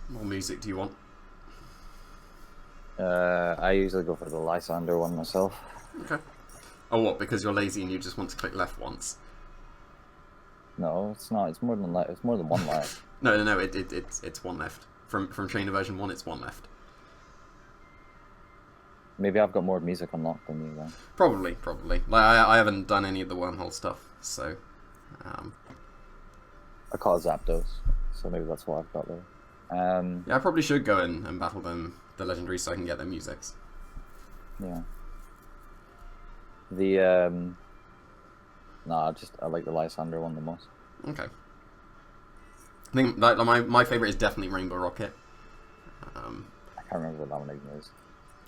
What music do you want? I usually go for the Lysander one myself. Okay. Oh, what? Because you're lazy and you just want to click left once? No, it's not. It's more than it's more than one left. No, no, no. It's one left. From Trainer version 1, it's one left. Maybe I've got more music unlocked than you then. Probably, probably. Like I haven't done any of the wormhole stuff, so. Um, I caught Zapdos, so maybe that's what I've got there. yeah, I probably should go in and battle them, the legendaries, so I can get their musics. Yeah. The nah, I like the Lysander one the most. Okay. I think like my favorite is definitely Rainbow Rocket. I can't remember what that one even is.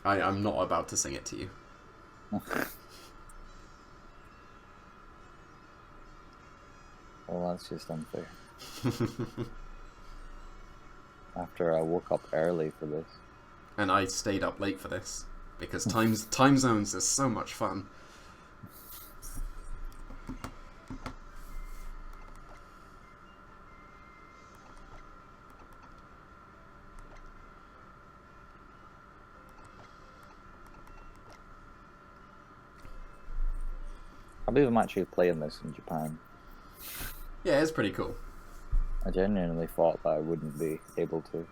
I'm not about to sing it to you. Well, that's just unfair. After I woke up early for this. And I stayed up late for this because time zones is so much fun. I believe I'm actually playing this in Japan. Yeah, it's pretty cool. I genuinely thought that I wouldn't be able to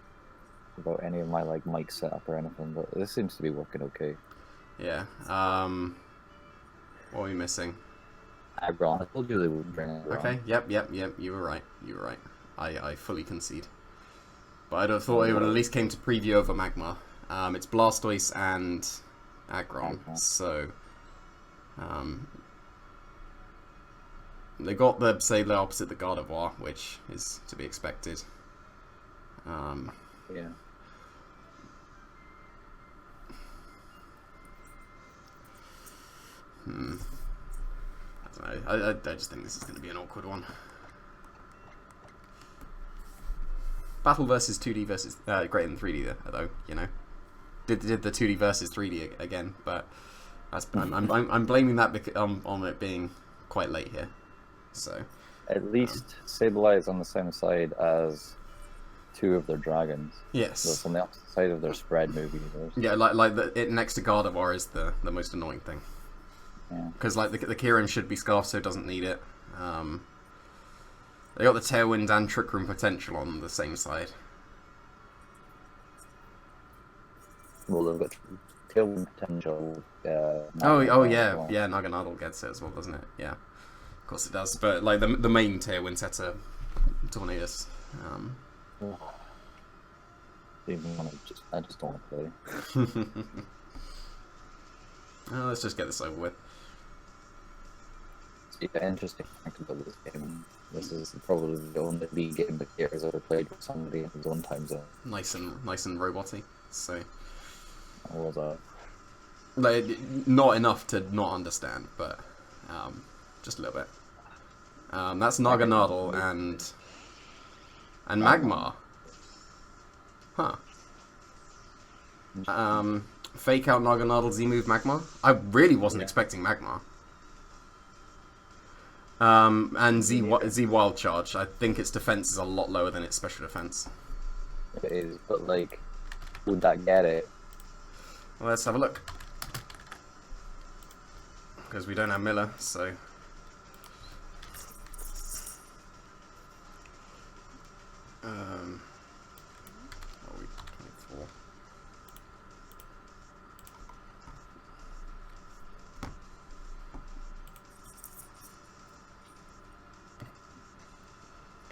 without any of my like mic setup or anything, but this seems to be working okay. Yeah. What are we missing? Aggron, I told you they would bring it. Okay. Yep. You were right. You were right. I fully concede. But I'd have thought it would at least came to preview over Magma. It's Blastoise and Aggron. So, they got the Sailor opposite the Gardevoir, which is to be expected. Yeah. I just think this is going to be an awkward one. Battle versus 2D versus greater than 3D though, you know. Did the 2D versus 3D again, but that's, I'm blaming that on it being quite late here. So at least Sableye on the same side as two of their dragons. Yes. So it's on the opposite side of their spread movie universe. Yeah, like it next to Gardevoir is the most annoying thing. Yeah. Because like the Kieran should be scarfed, so it doesn't need it. They got the Tailwind and Trick Room potential on the same side. Well, they've got Tailwind potential. Oh yeah, well. Yeah. Naganadel gets it as well, doesn't it? Yeah, of course it does. But like the main Tailwind setter, Tornadus. I just don't want to play. Oh, let's just get this over with. Yeah, interesting fact about this game. This is probably the only League game that has ever played with somebody in his own time zone. Nice and roboty. So. What was that? Like, not enough to not understand, but just a little bit. That's Naganadel and Magmar. Huh. Fake out Naganadel, Z-move Magmar? I really wasn't expecting Magmar. And Z Wild Charge. I think its defense is a lot lower than its special defense. It is, but like, would that get it? Well, let's have a look. Because we don't have Miller, so... what are we, 24?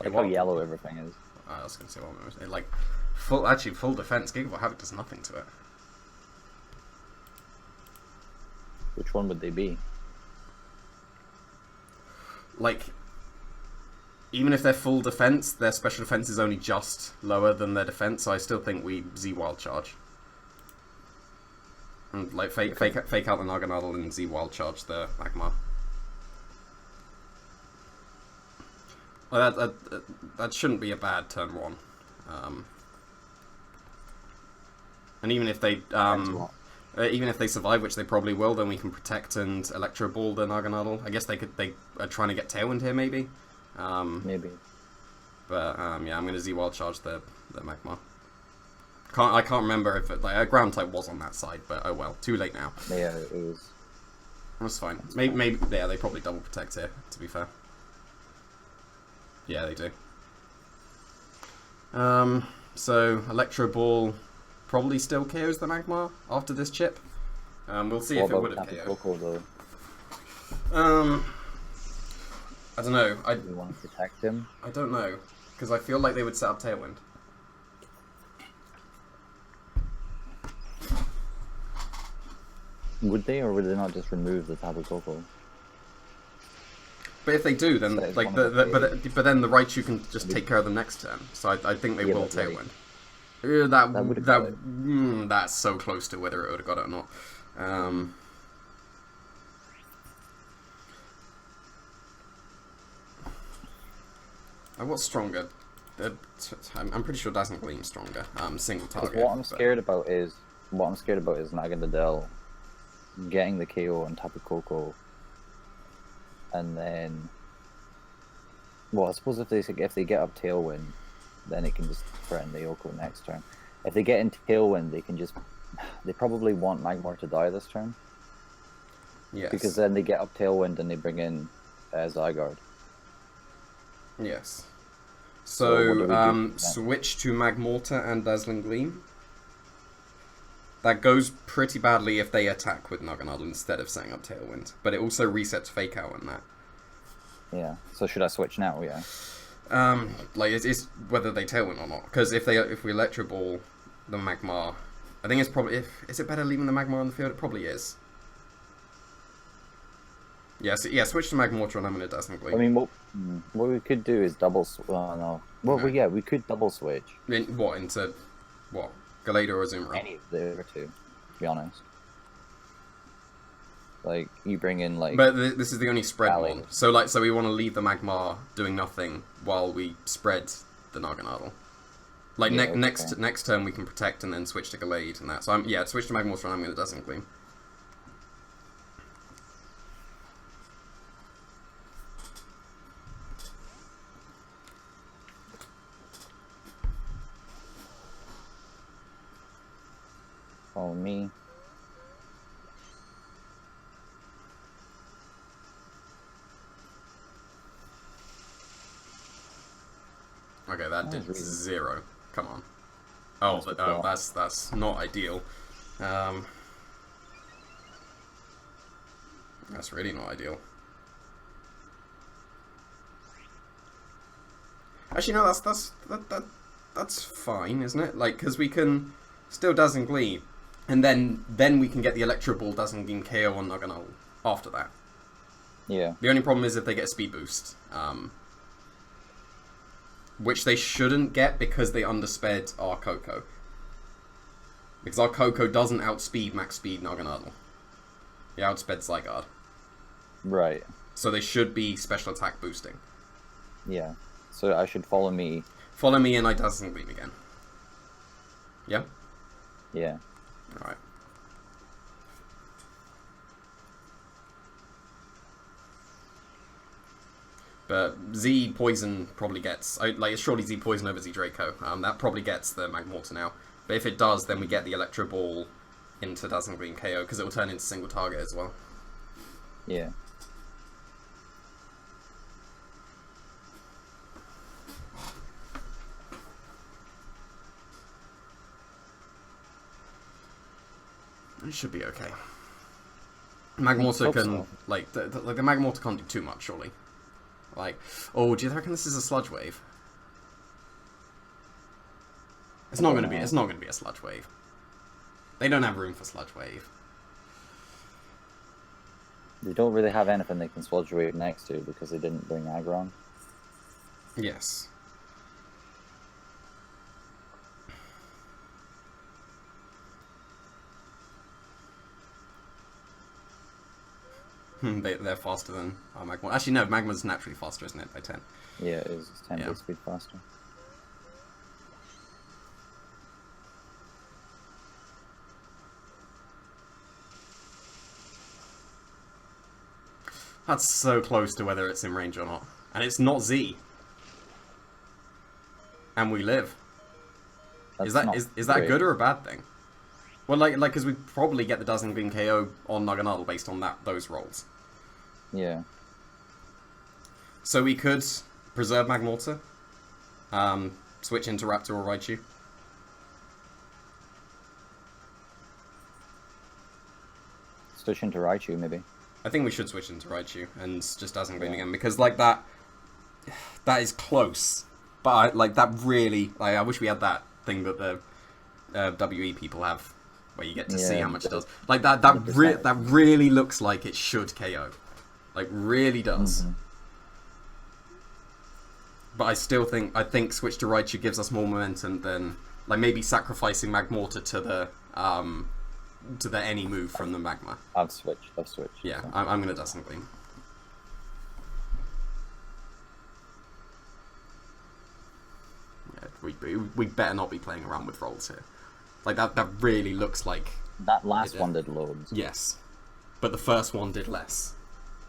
Like how yellow everything is. I was going to say one minute. Like, full defense. Gigabyte Havoc does nothing to it. Which one would they be? Like, even if they're full defense, their special defense is only just lower than their defense, so I still think we Z Wild Charge. And, like, fake out the Naganadel and Z Wild Charge the Magmar. Well, that shouldn't be a bad turn one. And even if they survive, which they probably will, then we can protect and Electro Ball the Naganadel. I guess they are trying to get Tailwind here, maybe. Maybe. But yeah, I'm going to Z Wild Charge the Magmar. I can't remember if it, like, a ground type was on that side, but oh well. Too late now. Yeah, it was. That's fine. Maybe yeah, they probably double protect here, to be fair. Yeah, they do. So Electro Ball probably still KOs the Magmar after this chip. We'll see if it would have KO'd. I don't know. Do you want to protect him? I don't know, because I feel like they would set up Tailwind. Would they, or would they not just remove the Tapu Koko? But if they do, then like but then the Raichu can just take care of them next turn. So I think they will Tailwind. That's so close to whether it would have got it or not. What's stronger? I'm pretty sure Dazzling Gleam's stronger. Single target. What I'm scared about is Naganadel getting the KO on Tapu Koko, and then, well, I suppose if they get up Tailwind, then it can just threaten the Yoko next turn. If they get into Tailwind, they probably want Magmar to die this turn. Yes. Because then they get up Tailwind and they bring in Zygarde. Yes. So, switch to Magmortar and Dazzling Gleam. That goes pretty badly if they attack with Naganadel instead of setting up Tailwind. But it also resets Fake Out on that. Yeah. So should I switch now? Yeah. Like, it's whether they Tailwind or not. Because if we Electro Ball the Magmar, I think it's probably... Is it better leaving the Magmar on the field? It probably is. Yeah, switch to Magmortar and I'm going to Dazzling Gleam. I mean, what we could do is double... Well, no. Well, no. Yeah, we could double switch. Into what? Gallade or Azumarill? Any of the other two, to be honest. Like, you bring in, like... But this is the only spread Gallade. one. So we want to leave the Magmar doing nothing while we spread the Naganadel. Like, yeah, next turn we can protect and then switch to Gallade and that. So, switch to Magmortar and I'm going to Dazzling Gleam. Follow me. Okay, that did 0. Come on. Oh, but no, that's not ideal. That's really not ideal. Actually, no, that's fine, isn't it? Like, because we can still Dazzling Gleam, and then we can get the Electro Ball Dazzling Gleam KO on Naganadel after that. Yeah. The only problem is if they get a speed boost, which they shouldn't get because they undersped our Koko. Because our Koko doesn't outspeed max speed Naganadel. He outsped Zygarde. Right. So they should be special attack boosting. Yeah. So I should follow me. Follow me and I Dazzling Gleam again. Yeah? Yeah. Alright. But Z Poison probably gets... Like, it's surely Z Poison over Z Draco. That probably gets the Magmortar now. But if it does, then we get the Electro Ball into Dazzling Gleam KO, because it will turn into single target as well. Yeah. It should be okay. Magmortar can... Like, the Magmortar can't do too much, surely. Like, oh, do you reckon this is a Sludge Wave? It's not going to be. It's not going to be a Sludge Wave. They don't have room for Sludge Wave. They don't really have anything they can Sludge Wave next to because they didn't bring Aggron. Yes. They're faster than our Magmar. Actually, no, Magmar's naturally faster, isn't it, by 10? Yeah, it is. It's 10 base speed faster. That's so close to whether it's in range or not. And it's not Z. And we live. Is that great. good or a bad thing? Well, like because we probably get the Dazzling Gleam KO on Naganadel based on those rolls. Yeah. So we could preserve Magmortar, switch into Raptor or Raichu. Switch into Raichu, maybe. I think we should switch into Raichu and just Dazzling Gleam again, because like that is close. But that really, I wish we had that thing that the WE people have, where you get to see how much it does. Like that really looks like it should KO. Like really does. Mm-hmm. But I think switch to Raichu gives us more momentum than like maybe sacrificing Magmortar to the any move from the Magma. I've switched. Yeah, so. I'm gonna Dazzling Gleam. Yeah, we better not be playing around with rolls here. Like that really looks like That last one did loads. Yes, but the first one did less.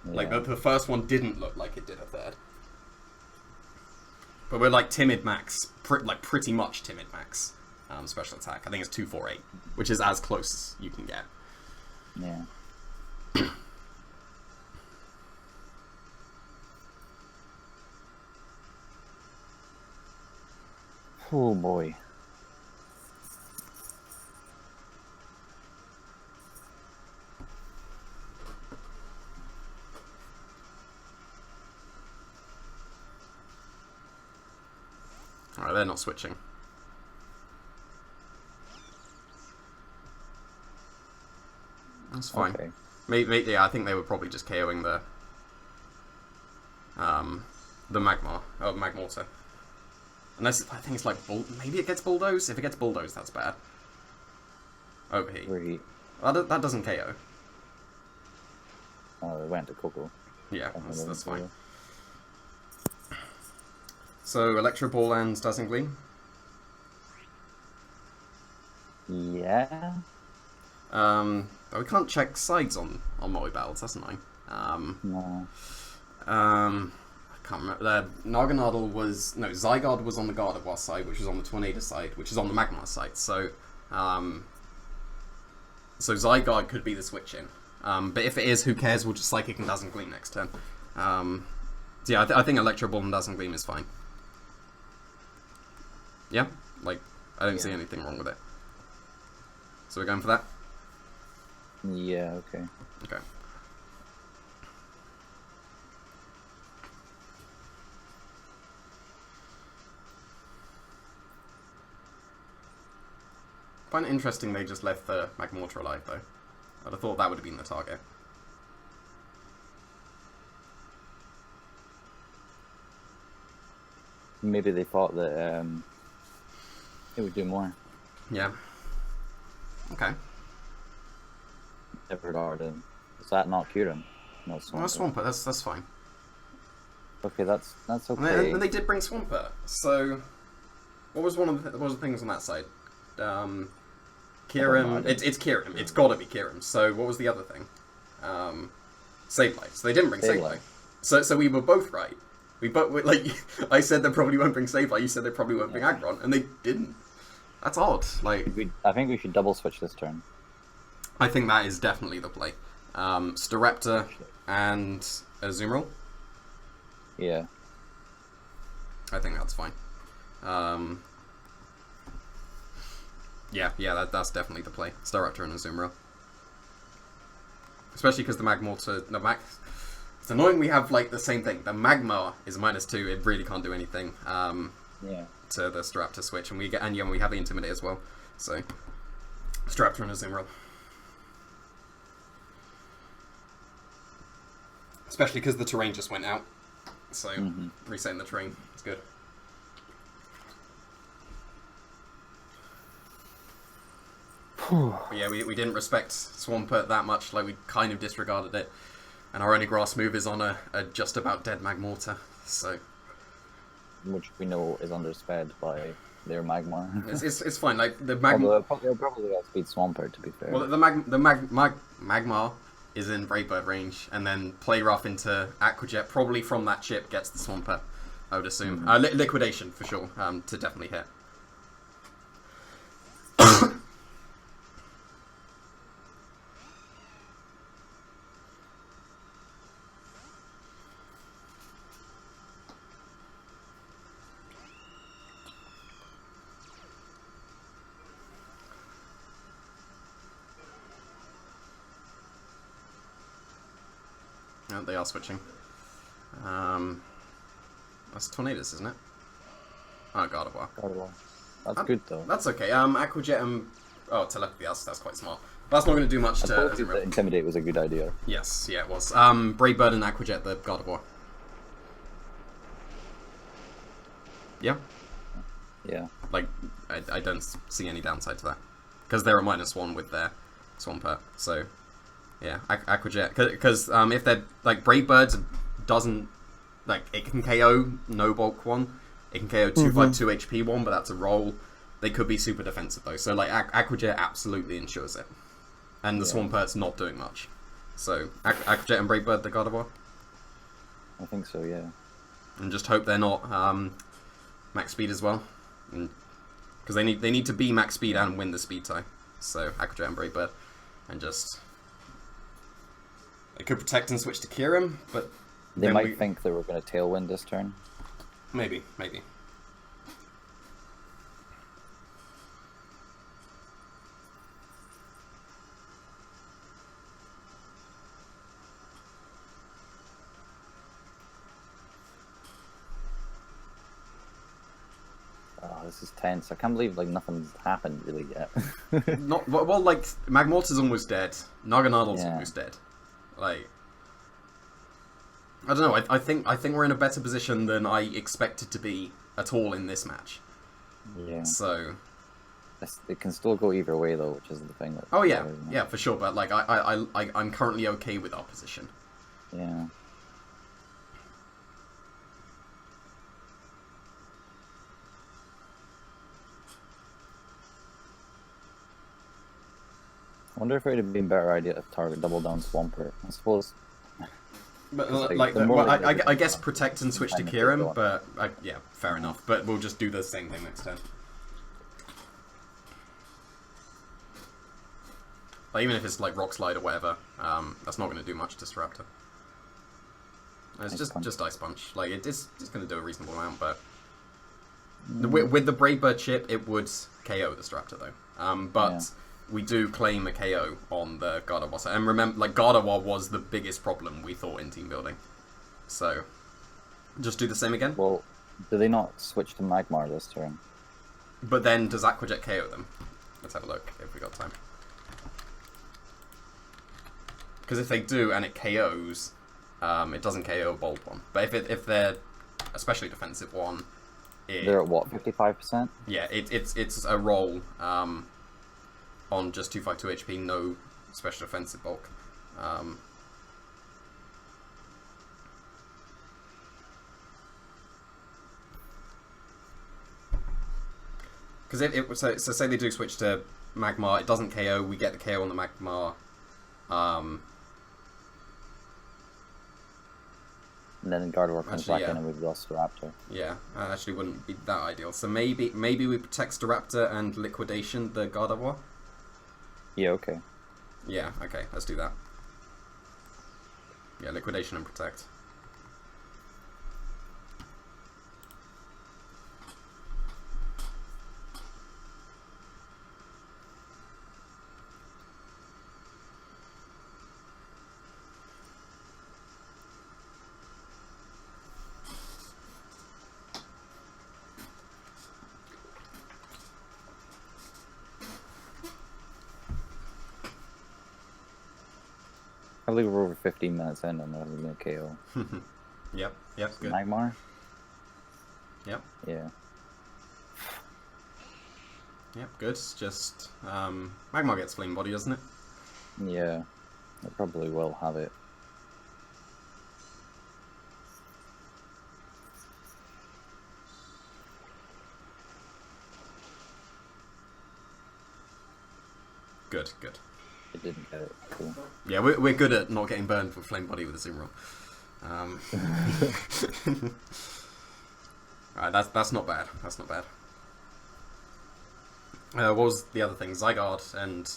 Yeah. Like the first one didn't look like it did a third. But we're like Timid Max, pretty much Timid Max. Special attack. I think it's 248, which is as close as you can get. Yeah. Oh boy. Alright, they're not switching. That's fine. Okay. Maybe, yeah, I think they were probably just KOing the Magmortar. Unless I think it's like maybe it gets Bulldoze. If it gets Bulldoze, that's bad. Overheat. Overheat. That doesn't KO. Oh, it went to Coco. Yeah, that's fine. So Electro Ball and Dazzling Gleam. Yeah. But we can't check sides on Moe battles. That's annoying. No. I can't remember. Naganadel was Zygarde was on the Gardevoir side, which was on the Tornado side, which is on the Magmar side. So, so Zygarde could be the switch in. But if it is, who cares? We'll just Psychic and Dazzling Gleam next turn. So yeah, I think Electro Ball and Dazzling Gleam is fine. Yeah, like I don't see anything wrong with it. So we're going for that. Yeah. Okay. Okay. I find it interesting they just left the Magmortar alive, though. I'd have thought that would have been the target. Maybe they thought that it would do more. Yeah. Okay. Is that not Kieran? No, Well, Swampert, that's fine. Okay, that's okay. And they did bring Swampert. So, what was what was the things on that side? Kieran. It's Kieran. It's got to be Kieran. So, what was the other thing? Sableye. So they didn't bring Sableye. So we were both right. I said they probably won't bring Sableye. You said they probably won't bring Aggron, and they didn't. That's odd. I think we should double switch this turn. I think that is definitely the play. Staraptor and Azumarill. Yeah. I think that's fine. Yeah, that's definitely the play. Staraptor and Azumarill. Especially because the Magmortar... It's annoying we have, the same thing. The Magmar is -2. It really can't do anything to the Staraptor switch. And we have the Intimidate as well. So, Staraptor and Azumarill. Especially because the terrain just went out. So, resetting the terrain is good. But yeah, we didn't respect Swampert that much. We kind of disregarded it. And our only grass move is on a just about dead Magmortar. So, which we know is undersped by their Magmar. it's fine. The Magmar. They'll probably outspeed Swampert, to be fair. Well, the Magmar is in Brave Bird range, and then play rough into Aquajet, probably from that chip gets the Swampert, I would assume. Liquidation, for sure, to definitely hit. They are switching. That's Tornadus, isn't it? Oh, Gardevoir. Gardevoir. That's good though. That's okay. Aqua Jet and Telepathy. That's quite smart. But that's not going to do much I to. told you that Intimidate was a good idea. Yes, yeah, it was. Brave Bird and Aqua Jet the Gardevoir. Yeah. Yeah. Like, I don't see any downside to that because they're a -1 with their Swampert. So, yeah, Aqua Jet. Because if they're like Brave Bird doesn't like it can KO no bulk one. It can KO 252 HP one, but that's a roll. They could be super defensive though. So like Aqua Jet absolutely ensures it, and the Swampert's not doing much. So Aqua Jet and Brave Bird the Gardevoir. I think so, yeah. And just hope they're not max speed as well, because they need to be max speed and win the speed tie. So Aqua Jet and Brave Bird, and just they could protect and switch to Kieran, but they might think that we're going to Tailwind this turn. Maybe. Oh, this is tense. I can't believe like nothing's happened really yet. Not well. Like Magmortar's almost dead. Naganadal's almost dead. Like I don't know. I think we're in a better position than I expected to be at all in this match. Yeah. So it can still go either way though, which is the thing. That oh yeah, yeah, for sure. But like I'm currently okay with our position. Yeah. I wonder if it would have been a better idea to target double down Swampert. I suppose. But I guess protect and switch to Kieran, but yeah, fair enough. But we'll just do the same thing next turn. Like, even if it's like Rock Slide or whatever, that's not going to do much to Staraptor. It's just Ice Punch. Like it's going to do a reasonable amount, but with the Brave Bird chip, it would KO the Staraptor though. But we do claim a KO on the Gardevoir side. And remember, like, Gardevoir was the biggest problem we thought in team building. So, just do the same again. Well, do they not switch to Magmar this turn? But then, does Aqua Jet KO them? Let's have a look, if we got time. Because if they do, and it KOs, it doesn't KO a bold one. But if they're especially defensive one... They're at what, 55%? Yeah, it's a roll, on just 252 HP, no special defensive bulk. Because so say they do switch to Magmar, it doesn't KO, we get the KO on the Magmar. And then Gardevoir comes back in and we've lost Staraptor. Yeah, actually wouldn't be that ideal. So maybe we protect Staraptor and Liquidation the Gardevoir. Yeah, okay. Yeah, okay, let's do that. Yeah, Liquidation and Protect. I believe we're over 15 minutes in and we're going to KO. Yep, good. Magmar? Yep. Yeah. Yep, good. Just, Magmar gets Flame Body, doesn't it? Yeah. It probably will have it. Good. It didn't get it. Cool. Yeah, we're good at not getting burned for Flame Body with a Zoom Roll. Alright, that's not bad. That's not bad. What was the other thing? Zygarde and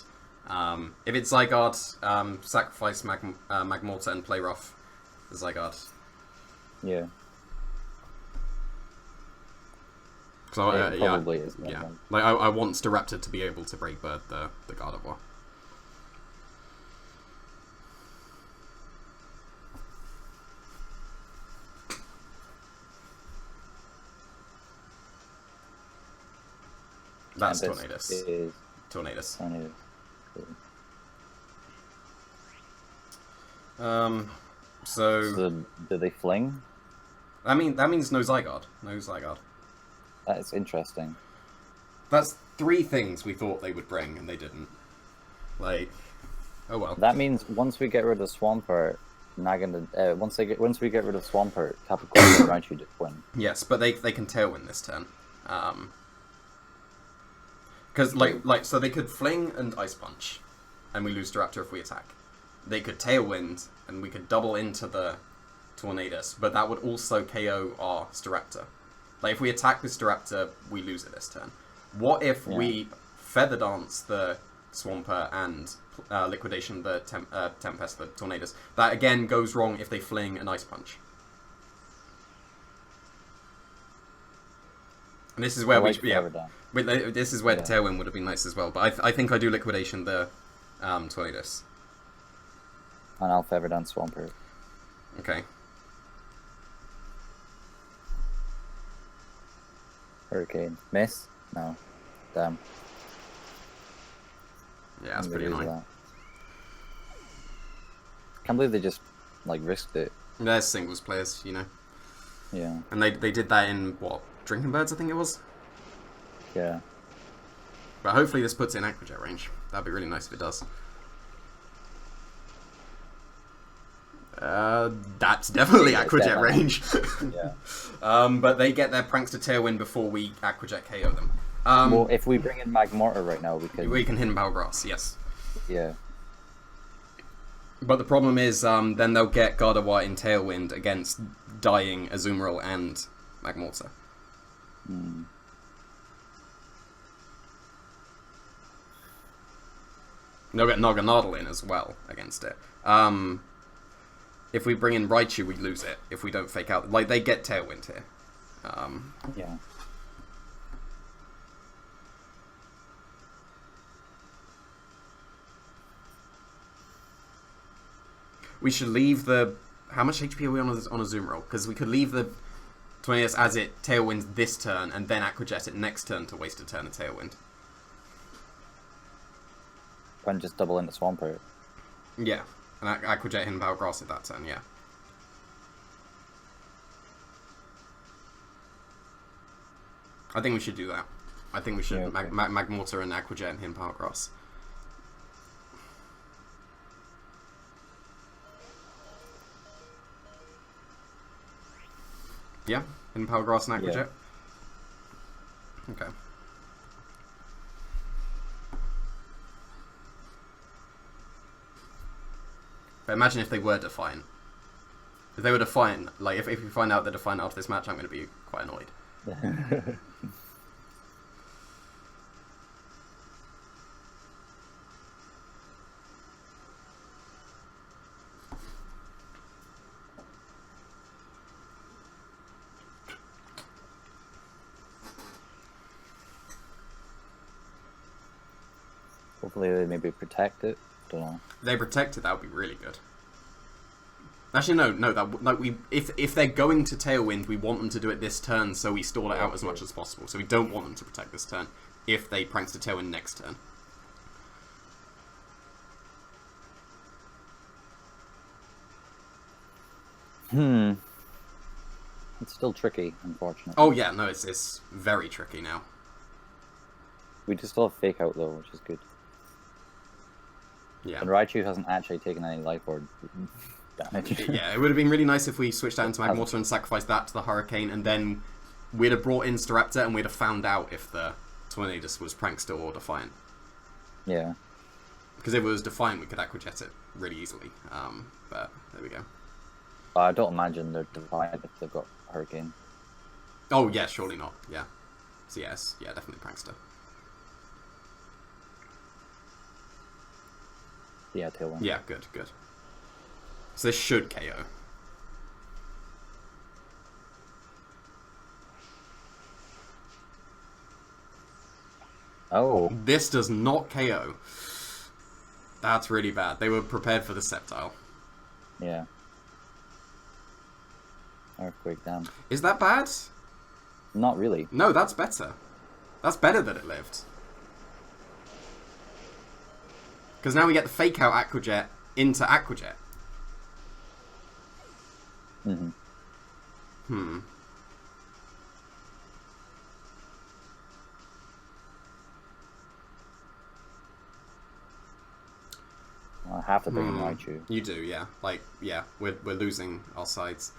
if it's Zygarde, sacrifice Magmortar and play rough the Zygarde. Yeah. So probably is. Yeah. Like I want Staraptor to be able to Brave Bird the Gardevoir. That's Tempest Tornadus. is Tornadus. Tornadus. Cool. So do they fling? that means no Zygarde. No Zygarde. That is interesting. That's 3 things we thought they would bring, and they didn't. Like, oh well. That means once we get rid of Swampert, once we get rid of Swampert, Tapu Koko and Raichu just win. Yes, but they can Tailwind this turn. Because so they could Fling and Ice Punch, and we lose Staraptor if we attack. They could Tailwind, and we could double into the Tornadus, but that would also KO our Staraptor. Like, if we attack the Staraptor, we lose it this turn. What if we Feather Dance the Swampert and Liquidation the Tempest, the Tornadus? That again goes wrong if they Fling and Ice Punch. And this is where this is where Tailwind would have been nice as well. But I think I do Liquidation the Tornadus. And I'll Feather Dance Swampert. Okay. Hurricane. Miss? No. Damn. Yeah, that's pretty annoying. Can't believe they just risked it. They're singles players, you know. Yeah. And they did that in what? Drinking Birds, I think it was. Yeah. But hopefully this puts it in Aqua Jet range. That'd be really nice if it does. That's definitely Aqua Jet range. Yeah. But they get their Prankster Tailwind before we Aqua Jet KO them. Well, if we bring in Magmortar right now, we can Hidden Power Grass, yes. Yeah. But the problem is, then they'll get Gardevoir in Tailwind against dying Azumarill and Magmortar. They'll get Naganadel in as well against it. If we bring in Raichu, we lose it. If we don't fake out... Like, they get Tailwind here. Yeah. We should leave the... How much HP are we on a Azumarill? Because we could leave the 20s as it Tailwinds this turn, and then Aqua Jet it next turn to waste a turn of Tailwind. And just double into Swampert. Yeah. And Aqua Jet Hidden Power Grass at that turn, yeah. I think we should do that. I think we should Magmortar and Aqua Jet and Hidden Power Grass. Yeah? Hidden Power Grass and Aqua Jet? Okay. But imagine if they were Defiant. If they were Defiant, like, if we find out they're Defiant after this match, I'm going to be quite annoyed. Hopefully they maybe protect it. Don't know. If they protect it, that would be really good. Actually, no. If they're going to Tailwind, we want them to do it this turn, so we stall it out as much as possible. So we don't want them to protect this turn. If they Prankster Tailwind next turn. It's still tricky, unfortunately. Oh yeah, no, it's very tricky now. We just still have Fake Out though, which is good. Yeah. And Raichu hasn't actually taken any Life Orb damage. Yeah, it would have been really nice if we switched out into Magmortar and sacrificed that to the Hurricane, and then we'd have brought in Staraptor and we'd have found out if the Tornadus was Prankster or Defiant. Yeah. Because if it was Defiant, we could Aqua Jet it really easily. But there we go. I don't imagine they're Defiant if they've got Hurricane. Oh yeah, surely not. Yeah. So yes, yeah, definitely Prankster. Yeah, Tailwind. Yeah, good. So this should KO. Oh. This does not KO. That's really bad. They were prepared for the Sceptile. Yeah. Earthquake, damn. Is that bad? Not really. No, that's better. That's better that it lived. Because now we get the fake out Aqua Jet into Aqua Jet. I have to bring in Raichu. You do, yeah. Like, yeah, we're losing our sides.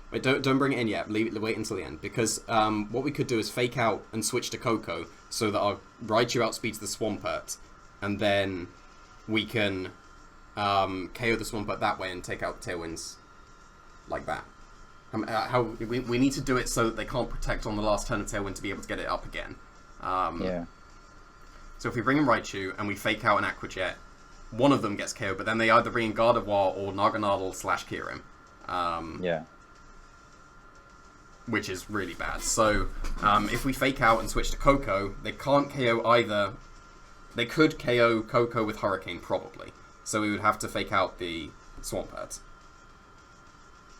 Wait, don't bring it in yet. Wait until the end, because what we could do is fake out and switch to Coco so that our Raichu outspeeds the Swampert, and then we can KO the Swampert that way and take out the Tailwinds like that. We need to do it so that they can't protect on the last turn of Tailwind to be able to get it up again. Yeah. So if we bring in Raichu and we fake out an Aqua Jet, one of them gets KO, but then they either bring in Gardevoir or Naganadel / Kyurem. Yeah. Which is really bad. So if we fake out and switch to Coco, they can't KO either. They could KO Coco with Hurricane, probably. So we would have to fake out the Swampert.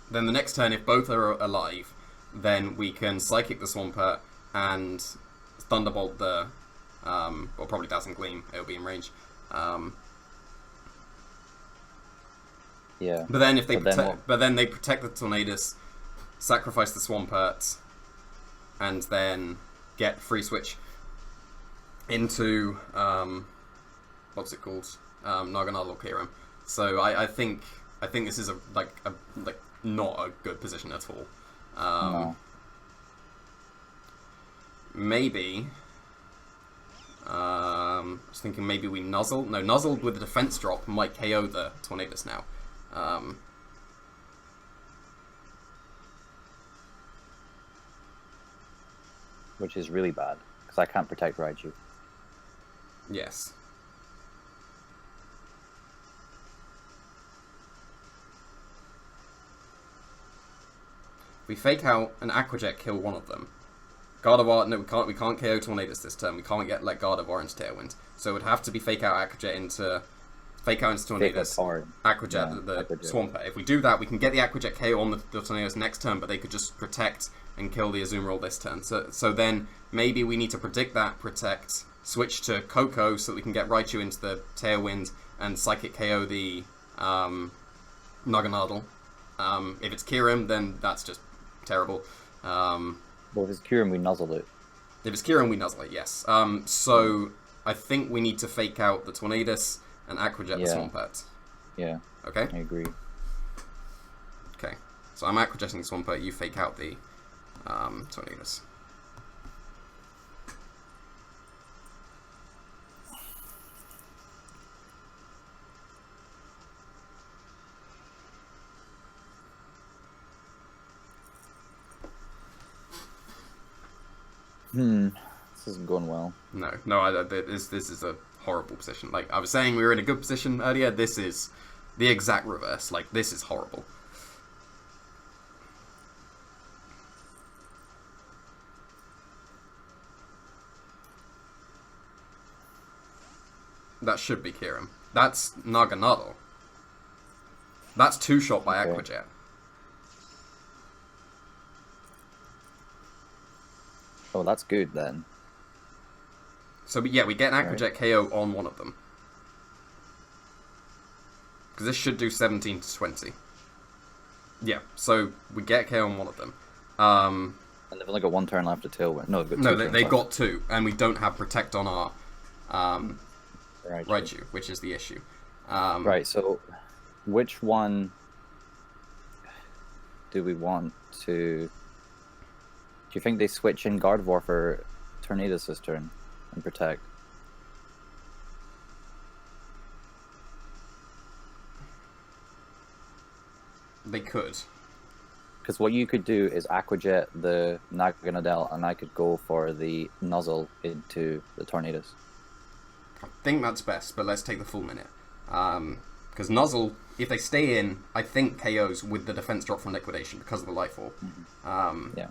Then the next turn, if both are alive, then we can Psychic the Swampert and Thunderbolt the... or probably Dazzling Gleam. It'll be in range. Yeah. But then if they but then they protect the Tornadus, sacrifice the Swampert, and then get free switch into what's it called? Naganadel or Kyurem. So I think this is not a good position at all. No. Maybe. I was thinking maybe we Nuzzle. No, Nuzzle with the defense drop might KO the Tornadus now. Which is really bad, because I can't protect Raichu. Yes. We fake out an Aqua Jet, kill one of them. Gardevoir, no, we can't KO Tornadus this turn. We can't let Gardevoir into Tailwind. So it would have to be fake out Aqua Jet into Tornadus. Aqua Jet, the Swampert. If we do that, we can get the Aqua Jet KO on the Tornadus next turn, but they could just protect and kill the Azumarill this turn. So then maybe we need to protect, switch to Coco so that we can get Raichu into the Tailwind and Psychic KO the Naganadel. If it's Kyurem, then that's just terrible. Well, if it's Kyurem, we Nuzzle it. If it's Kyurem, we Nuzzle it, yes. So I think we need to fake out the Tornadus and Aqua Jet the Swampert. Yeah. Okay? I agree. Okay. So I'm Aqua Jetting the Swampert, you fake out the Tornadus. This isn't going well. No, this is a horrible position. Like, I was saying we were in a good position earlier, this is the exact reverse. Like, this is horrible. That should be Kyurem. That's Naganadel. That's two-shot by Aqua Jet. Oh, that's good then. So yeah, we get an Aqua Jet KO on one of them. Because this should do 17 to 20. Yeah, so we get KO on one of them. And they've only got one turn left to Tailwind. No, they've got two, and we don't have Protect on our Raichu, which is the issue. Right, so which one do we want to... Do you think they switch in Gardevoir for Tornadus this turn and Protect? They could. Because what you could do is Aqua Jet the Naganadel, and I could go for the Nuzzle into the Tornadus. I think that's best, but let's take the full minute. Because Nuzzle, if they stay in, I think KOs with the defense drop from Liquidation because of the Life Orb. Yeah.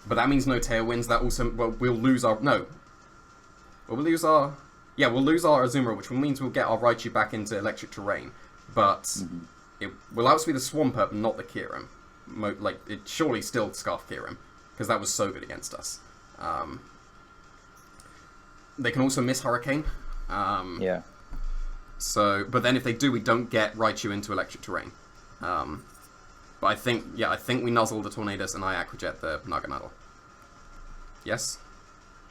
But that means no Tailwinds. That also, well, we'll lose our... No. We'll lose our... Yeah, we'll lose our Azumarill, which means we'll get our Raichu back into Electric Terrain. But it will outspeed the Swampert, but not the Kyurem. Like, it surely still Scarf Kyurem. because that was so good against us. They can also miss Hurricane. Yeah. So, but then if they do, we don't get Raichu into electric terrain. But I think we nuzzle the Tornadus and I Aquajet the Naganadel. Yes?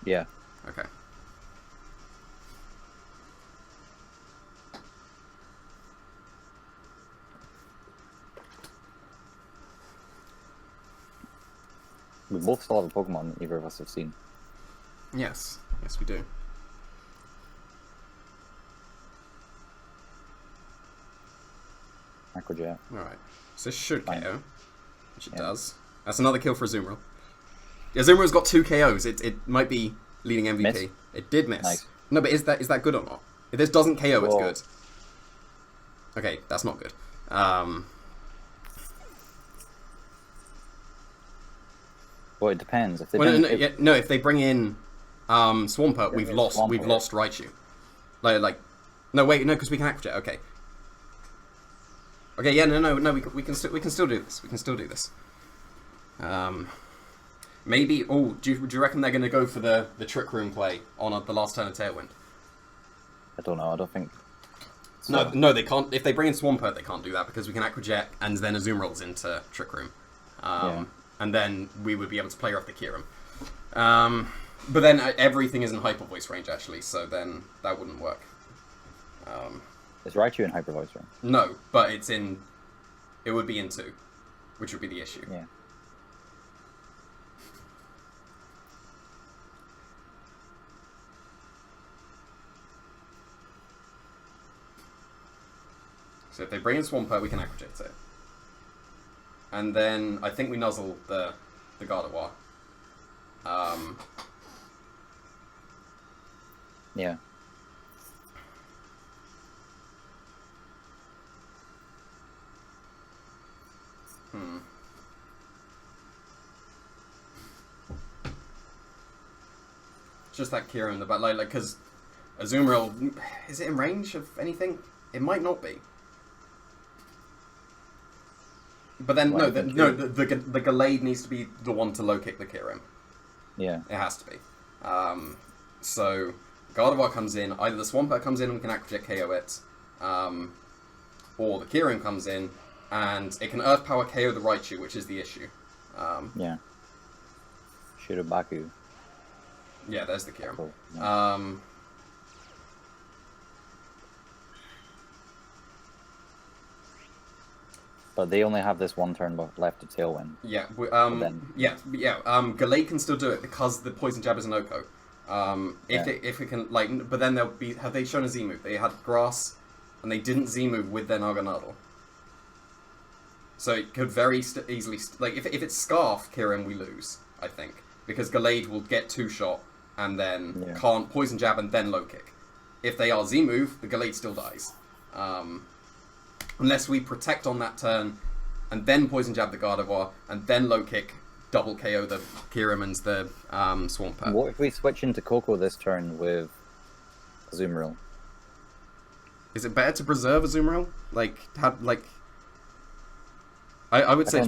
Yeah. Okay. We both still have a Pokemon that neither of us have seen. Yes. Yes, we do. Aquajet. Alright. So this should Fine. KO. Which it Yeah. does. That's another kill for Azumarill. Yeah, Azumarill got 2 KOs. It might be leading MVP. Miss? It did miss. Nice. No, but is that good or not? If this doesn't KO, it's Whoa. good. Okay, that's not good. Well, it depends. If they Well, bring, if they bring in Swampert, we've lost Raichu. No, wait, no, because we can Aquajet. Okay. Okay, yeah, no, we can still do this. We can still do this. Maybe. Oh, do you reckon they're going to go for the Trick Room play on the last turn of Tailwind? I don't know. I don't think. No, they can't. If they bring in Swampert, they can't do that because we can Aquajet and then Azumarill's into Trick Room. And then we would be able to play her off the Kyurem. But then everything is in Hyper Voice range, actually, so then that wouldn't work. Is Raichu in Hyper Voice range? No, but it's in... It would be in 2, which would be the issue. Yeah. So if they bring in Swampert, we can Aquajet it. And then I think we nuzzle the Gardevoir. Yeah. It's just that Kira in the back, like, because Azumarill, is it in range of anything? It might not be. But then, Well, the Gallade needs to be the one to low kick the Kyurem. Yeah. It has to be. So, Gardevoir comes in, either the Swampert comes in and we can Aquajet KO it, or the Kyurem comes in, and it can Earth Power KO the Raichu, which is the issue. Yeah. Shirabaku. Yeah, there's the Kyurem. Cool. Yeah. But they only have this one turn left to Tailwind. Yeah, then- Gallade can still do it because the Poison Jab is an Oko. If it can, like, but then they'll be. Have they shown a Z move? They had Grass, and they didn't Z move with their Naganadel. So it could very easily, like, if it's Scarf Kyurem, we lose, I think, because Gallade will get 2-shot and then can't Poison Jab and then low kick. If they are Z move, the Gallade still dies. Unless we protect on that turn, and then Poison Jab the Gardevoir, and then low kick, double KO the Kyurem and the Swampert. What if we switch into Coco this turn with Azumarill? Is it better to preserve Azumarill? I would say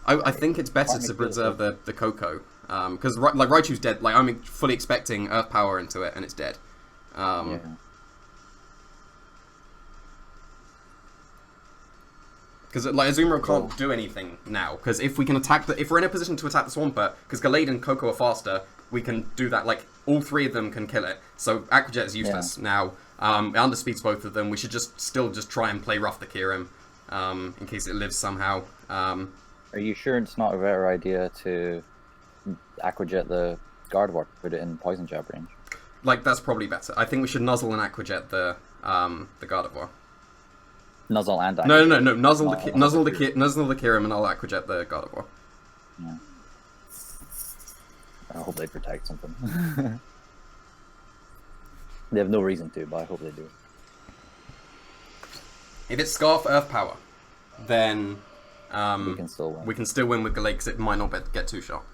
I think it's better to preserve the Coco, because like Raichu's dead. Like I'm fully expecting Earth Power into it, and it's dead. Yeah. Because like Azumarill can't do anything now. Because if we can attack if we're in a position to attack the Swampert, because Gallade and Coco are faster, we can do that. Like all 3 of them can kill it. So Aquajet is useless now. It underspeeds both of them. We should still try and play rough the Kyurem, in case it lives somehow. Are you sure it's not a better idea to Aquajet the Gardevoir, put it in Poison Jab range? Like that's probably better. I think we should nuzzle and Aquajet the Gardevoir. Nuzzle and Aquajet. No. Nuzzle the Kyurem and I'll Aquajet the Gardevoir. Yeah. I hope they protect something. They have no reason to, but I hope they do. If it's Scarf Earth Power, then We can still win. we can still win with Gallade because it might not get 2-shot.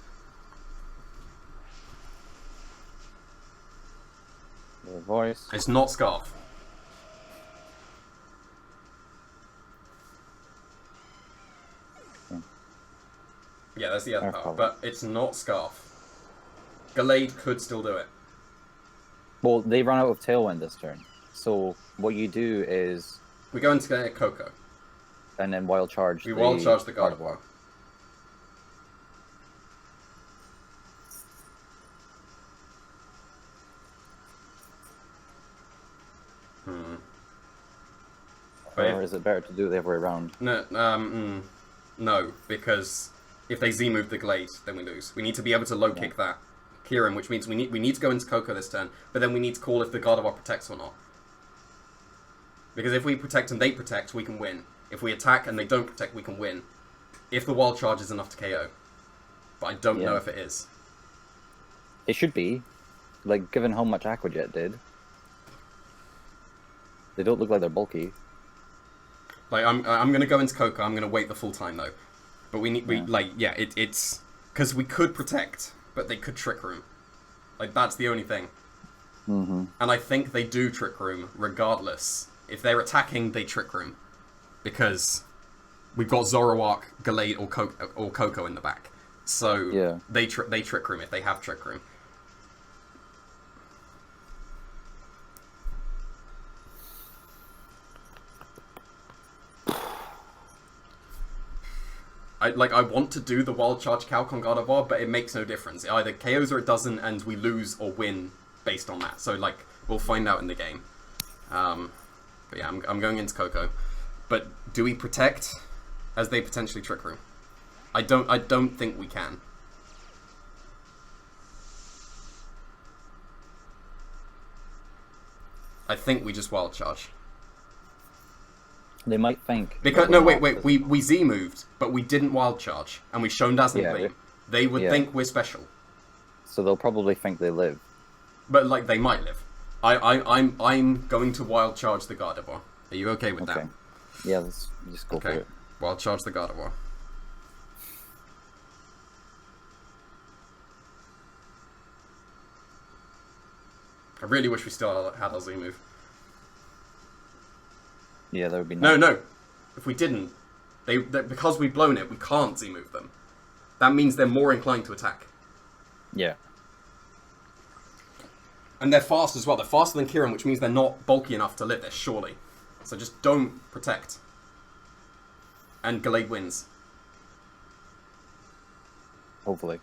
The voice. It's not Scarf. Yeah, there's the other Earth power. power. But it's not Scarf. Gallade could still do it. Well, they run out of Tailwind this turn. So what you do is... We go into Coco. And then Wild Charge We Wild Charge the Gardevoir. Gardevoir. Or is it better to do it the other way around? No, no, because if they Z-move the Glade, then we lose. We need to be able to low-kick that Kieran, which means we need to go into Coco this turn, but then we need to call if the Gardevoir protects or not. Because if we protect and they protect, we can win. If we attack and they don't protect, we can win. If the Wild Charge is enough to KO. But I don't know if it is. It should be. Like, given how much Aqua Jet did. They don't look like they're bulky. Like, I'm gonna go into Coco. I'm gonna wait the full time though. But it's because we could protect, but they could Trick Room. Like, that's the only thing. Mm-hmm. And I think they do Trick Room regardless. If they're attacking, they Trick Room because we've got Zoroark, Gallade, or Coco in the back. So they Trick Room if they have Trick Room. I want to do the Wild Charge Calc on Gardevoir, but it makes no difference. It either KOs or it doesn't, and we lose or win based on that. So, like, we'll find out in the game. But yeah, I'm going into Coco. But do we protect as they potentially Trick Room? I don't think we can. I think we just Wild Charge. They might think... Because no, wait, we Z-moved, but we didn't Wild Charge, and we shown dazzlingly. They would think we're special. So they'll probably think they live. But, like, they might live. I'm going to Wild Charge the Gardevoir. Are you okay with that? Yeah, let's just go for it. Wild Charge the Gardevoir. I really wish we still had our Z-move. Yeah, that would be nice. No. If we didn't, because we've blown it, we can't Z-move them. That means they're more inclined to attack. Yeah. And they're fast as well. They're faster than Kieran, which means they're not bulky enough to live there, surely. So just don't protect. And Gallade wins. Hopefully.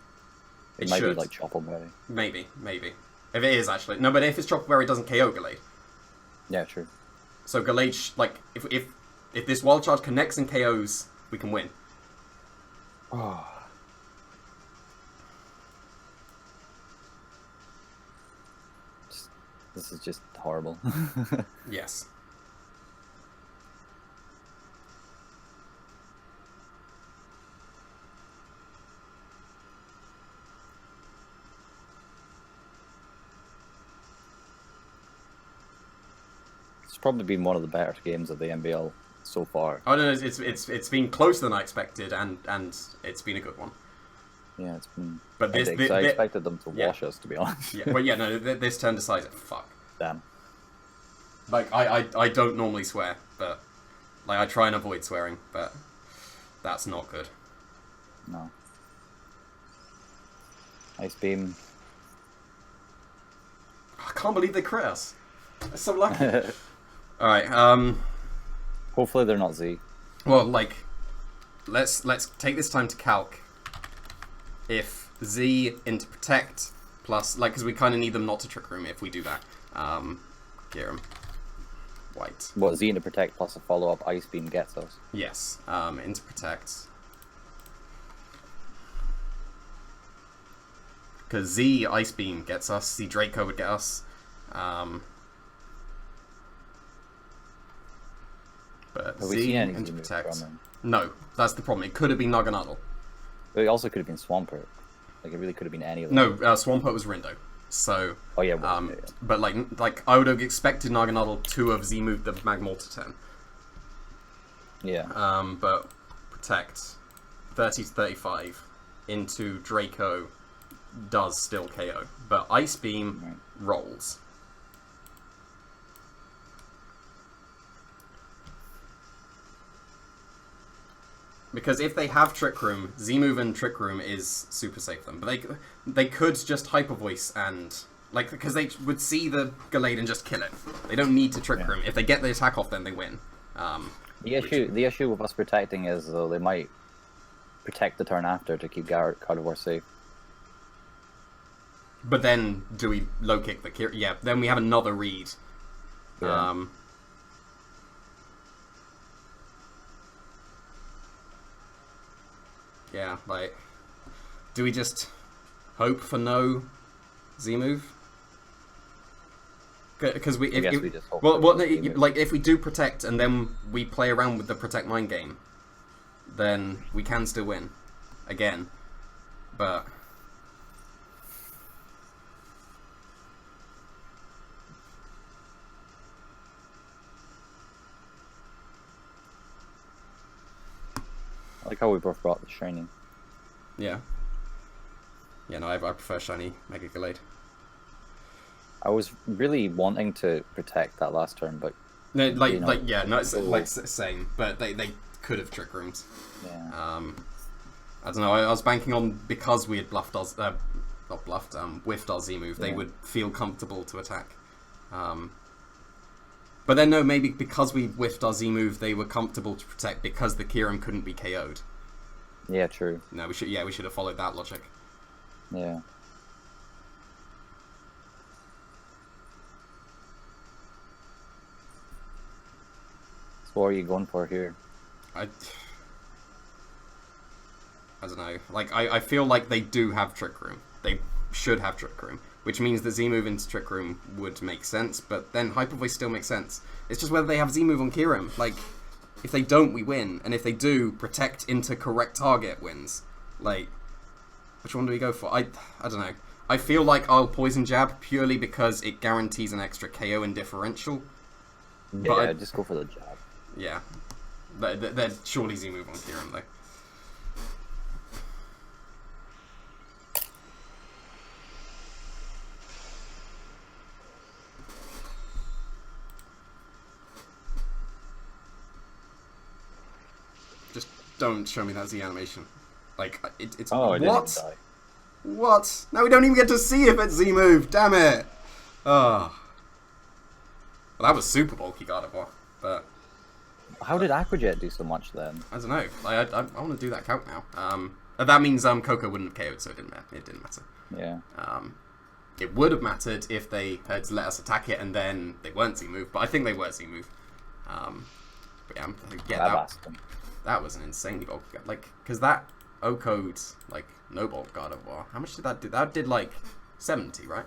It might should. be like Choppleberry. Maybe. If it is, actually. No, but if it's Choppleberry, it doesn't KO Gallade. Yeah, true. So Gallade, if this Wild Charge connects and KOs, we can win. Oh. This is just horrible. Yes. It's probably been one of the better games of the MBL so far. Oh no, it's been closer than I expected, and it's been a good one. Yeah, it's been. But I expected them to wash us, to be honest. This turn decides it. Fuck. Damn. Like I don't normally swear, but like I try and avoid swearing, but that's not good. No. Ice Beam. I can't believe they crit us. They're so lucky. All right. Hopefully they're not Z. Well, like, let's take this time to calc if Z into protect plus, like, because we kind of need them not to Trick Room if we do that. Gear 'em. White. What, Z into protect plus a follow-up Ice Beam gets us? Yes. Into protect. Because Z Ice Beam gets us. Z Draco would get us. But Have we Z seen any into Z-moves protect. from him? No, that's the problem. It could have been Naganadel. But it also could have been Swampert. Like, it really could have been any of them. No, Swampert was Rindo. So, oh yeah, well, yeah. But like I would have expected Naganadel to have Z-moved the Magmortar 10. Yeah. But protect 30 to 35 into Draco does still KO, but Ice Beam rolls. Because if they have Trick Room, Z-Move and Trick Room is super safe for them. But they could just Hyper Voice and... Like, because they would see the Gallade and just kill it. They don't need to Trick Room. If they get the attack off, then they win. The issue with us protecting is, though, they might protect the turn after to keep Gardevoir safe. But then, do we low kick the Kira? Yeah, then we have another read. Yeah. Yeah, like, do we just hope for no Z-move? Because we just hope like if we do protect and then we play around with the protect mind game, then we can still win again. But I like how we both brought the shiny. Yeah. Yeah, no, I prefer shiny Mega Gallade. I was really wanting to protect that last turn, but no, it's same. But they could have Trick Rooms. Yeah. I don't know. I was banking on because we had bluffed our, not bluffed, whiffed our Z move. They would feel comfortable to attack. But then no, maybe because we whiffed our Z move, they were comfortable to protect because the Kieran couldn't be KO'd. Yeah, true. No, we should have followed that logic. Yeah. So what are you going for here? I don't know. Like I feel like they do have Trick Room. They should have Trick Room, which means the Z move into Trick Room would make sense. But then Hyper Voice still makes sense. It's just whether they have Z move on Kieran. Like if they don't, we win, and if they do, protect into correct target wins. Like. Which one do we go for? I don't know. I feel like I'll Poison Jab purely because it guarantees an extra KO and differential. Yeah, just go for the jab. Yeah. They're surely Z-move on Kieran, though. Just don't show me that Z animation. Like, it's... Oh, I what? didn't die. What? Now we don't even get to see if it's Z-move. Damn it. Oh. Well, that was super bulky Gardevoir, but... How did Aquajet do so much then? I don't know. I want to do that count now. That means Coco wouldn't have KO'd, so it didn't matter. Yeah. It would have mattered if they had let us attack it and then they weren't Z-move, but I think they were Z-move. But yeah, that was an insanely bulky... Like, because that O-code, like, no bulk Gardevoir, how much did that do? That did, like, 70, right?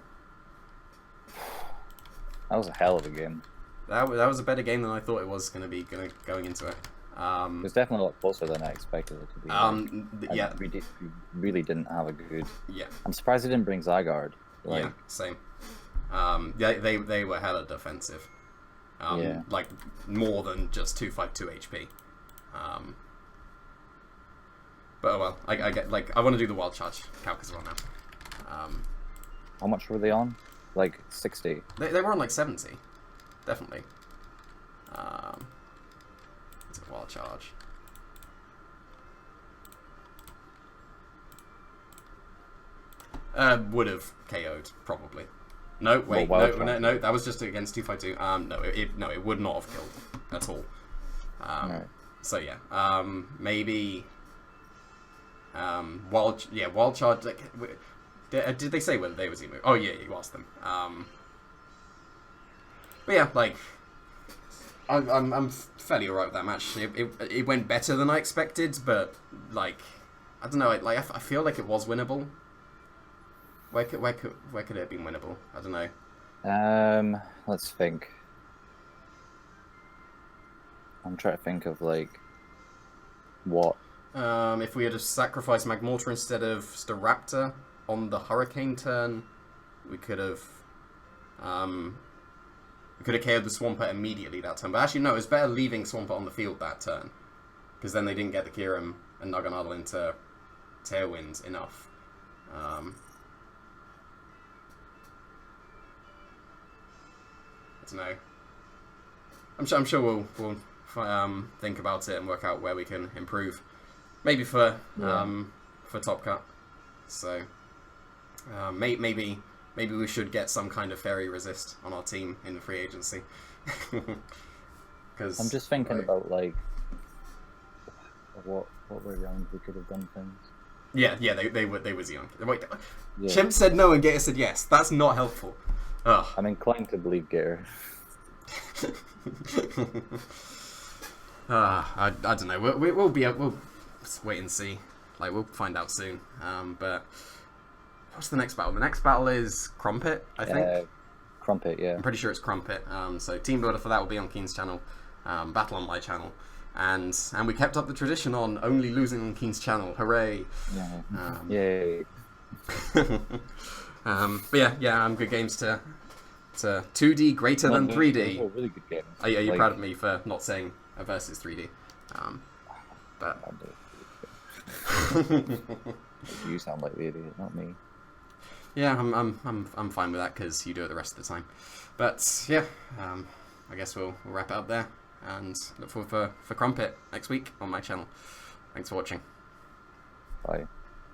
That was a hell of a game. That was a better game than I thought it was going to be going into it. It was definitely a lot closer than I expected it to be. Yeah. We really didn't have a good... Yeah. I'm surprised they didn't bring Zygarde. Like... Yeah, same. Yeah, they were hella defensive. Yeah. Like, more than just 252 HP. But oh well, I get, like, I want to do the wild charge calc as well now. How much were they on? Like 60? They were on like 70. Definitely. It's a wild charge. Would have KO'd, probably. No, wait, no, that was just against 252. No, it would not have killed at all. Right. So yeah, maybe wild charge. Like, did they say whether they was emo? Oh yeah, you asked them. But yeah, like I'm fairly alright with that match. It went better than I expected, but like I don't know. I feel like it was winnable. Where could it have been winnable? I don't know. Let's think. I'm trying to think of like what. If we had sacrificed Magmortar instead of Staraptor on the Hurricane turn, we could have KO'd the Swampert immediately that turn. But actually, no, it was better leaving Swampert on the field that turn, because then they didn't get the Kyurem and Naganadel into Tailwind enough. I don't know. I'm sure we'll think about it and work out where we can improve. maybe for Yeah. Top Cut. So maybe we should get some kind of fairy resist on our team in the free agency. Because I'm just thinking about like what round we could have done things. Yeah, they was young. Wait, Yeah. Chimp said no and Gator said yes. That's not helpful. Ugh. I'm inclined to believe Gator. I don't know. We'll wait and see. Like we'll find out soon. But what's the next battle? The next battle is Crumpet, I think. Crumpet, yeah. I'm pretty sure it's Crumpet. So team builder for that will be on Kean's channel. Battle on my channel. And we kept up the tradition on only losing on Kean's channel. Hooray! Yeah. Yay. But yeah, good games to 2D greater than 3D. Those were really good games. Are you proud of me for not saying a versus 3D? But you sound like the idiot, not me. yeah, I'm fine with that because you do it the rest of the time. But yeah, I guess we'll wrap it up there and look forward for Crumpet next week on my channel. Thanks for watching. Bye.